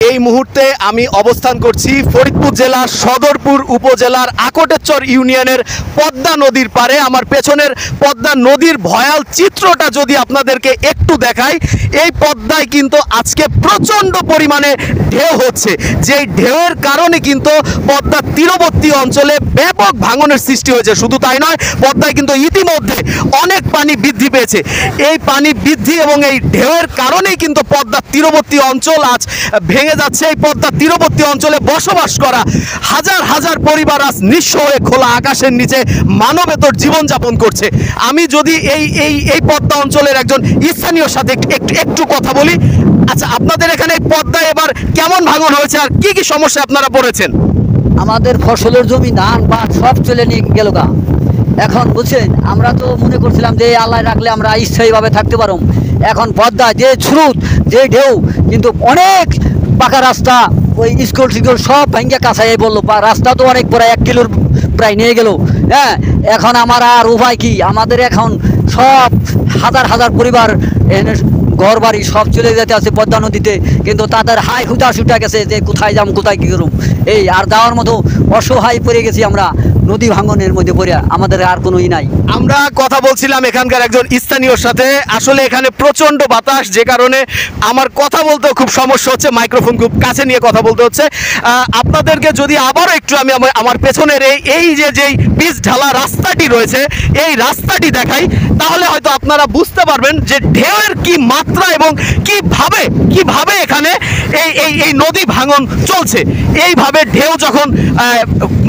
এই মুহূর্তে আমি অবস্থান করছি ফরিদপুর জেলার সদরপুর উপজেলার আকটেরচর ইউনিয়নের পদ্মা নদীর পারে। আমার পেছনের পদ্মা নদীর ভয়াল চিত্রটা যদি আপনাদেরকে একটু দেখাই, এই পদ্মায় কিন্তু আজকে প্রচণ্ড পরিমাণে ঢেউ হচ্ছে, যেই ঢেউয়ের কারণে কিন্তু পদ্মার তীরবর্তী অঞ্চলে ব্যাপক ভাঙনের সৃষ্টি হয়েছে। শুধু তাই নয়, পদ্মায় কিন্তু ইতিমধ্যে অনেক পানি বৃদ্ধি পেয়েছে। এই পানি বৃদ্ধি এবং এই ঢেউয়ের কারণেই কিন্তু পদ্মার তীরবর্তী অঞ্চল আজ ভেঙে যাচ্ছে। এই পদ্মার তীরবর্তী অঞ্চলে বসবাস করা হাজার হাজার পরিবার আজ নিঃস্ব হয়ে খোলা আকাশের নিচে মানবেতর জীবনযাপন করছে। আমি যদি এই পদ্মা অঞ্চলের একজন স্থানীয় সাথে একটু কথা বলি। আচ্ছা, আপনাদের এখানে পদ্মায় এবার কেমন ভাঙন হয়েছে আর কি কি সমস্যা আপনারা পড়েছেন? আমাদের ফসলের জমি ধান পাট সব চলে নিয়ে গেল গা। এখন বুঝছেন, আমরা তো মনে করছিলাম যে আল্লাহ রাখলে আমরা স্থায়ীভাবে থাকতে পারব। এখন পদ্মা যে স্রোত, যে ঢেউ, কিন্তু অনেক পাকা রাস্তা, ওই স্কুল টিস্কুল সব ভেঙে কাছাই বললো, বা রাস্তা তো অনেক বড় 1 কিলোর প্রায় নিয়ে গেল। হ্যাঁ, এখন আমার আর উপায় কি? আমাদের এখন সব হাজার হাজার পরিবার ঘর বাড়ি সব চলে যেতে আছে পদ্মা নদীতে, কিন্তু তাদের হাই হুতা ছুটা গেছে যে কোথায় যাম, কোথায় কী করুম। এই আর যাওয়ার মতো অসহায় পড়ে গেছি আমরা নদী ভাঙনের মধ্যে পড়ে, আমাদের আর কোনোই নাই। আমরা কথা বলছিলাম এখানকার একজন স্থানীয়র সাথে। আসলে এখানে প্রচণ্ড বাতাস, যে কারণে আমার কথা বলতেও খুব সমস্যা হচ্ছে, মাইক্রোফোন খুব কাছে নিয়ে কথা বলতে হচ্ছে। আপনাদেরকে যদি আবারও একটু আমি আমার পেছনের এই যেই পিচ ঢালা রাস্তাটি রয়েছে, এই রাস্তাটি দেখাই, তাহলে হয়তো আপনারা বুঝতে পারবেন যে ঢেউয়ের কি মাত্রা এবং কিভাবে এখানে এই নদী ভাঙন চলছে। এইভাবে ঢেউ যখন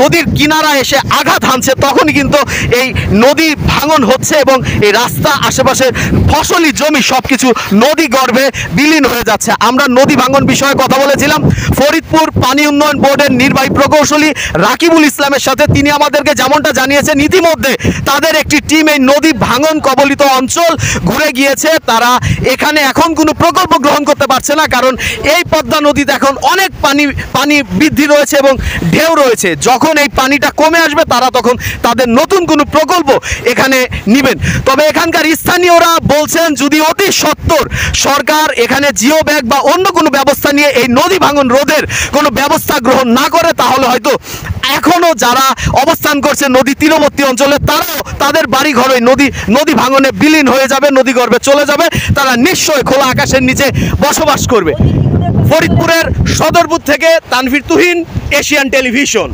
নদীর কিনারায় এসে আঘাত হানছে, তখনই কিন্তু এই নদী ভাঙন হচ্ছে এবং এই রাস্তা, আশেপাশের ফসলি জমি সবকিছু নদী গর্ভে বিলীন হয়ে যাচ্ছে। আমরা নদী ভাঙন বিষয়ে কথা বলেছিলাম ফরিদপুর পানি উন্নয়ন বোর্ডের নির্বাহী প্রকৌশলী রাকিবুল ইসলামের সাথে। তিনি আমাদেরকে যেমনটা জানিয়েছেন, ইতিমধ্যে তাদের একটি টিম এই নদী ভাঙন কবলিত অঞ্চল ঘুরে গিয়েছে। তারা এখানে এখন কোনো প্রকল্প গ্রহণ করতে পারছে না, কারণ এই পদ্মা নদীতে এখন অনেক পানি বৃদ্ধি রয়েছে এবং ঢেউ রয়েছে। যখন এই পানিটা কমে আসবে, তারা তখন তাদের নতুন কোনো প্রকল্প এখানে নেবেন। তবে এখানকার স্থানীয়রা বলছেন, যদি অতি সত্বর সরকার এখানে জিও ব্যাগ বা অন্য কোনো ব্যবস্থা নিয়ে এই নদী ভাঙন রোধের কোনো ব্যবস্থা গ্রহণ না করে, তাহলে হয়তো এখনও যারা অবস্থান করছে নদী তীরবর্তী অঞ্চলে, তারাও তাদের বাড়ি ঘর ওই নদী ভাঙনে বিলীন হয়ে যাবে, নদী গর্ভে চলে যাবে। তারা নিশ্চয়ই খোলা আকাশের নিচে বসবাস করবে। ফরিদপুরের সদরপুর থেকে তানভীর তুহিন, এশিয়ান টেলিভিশন।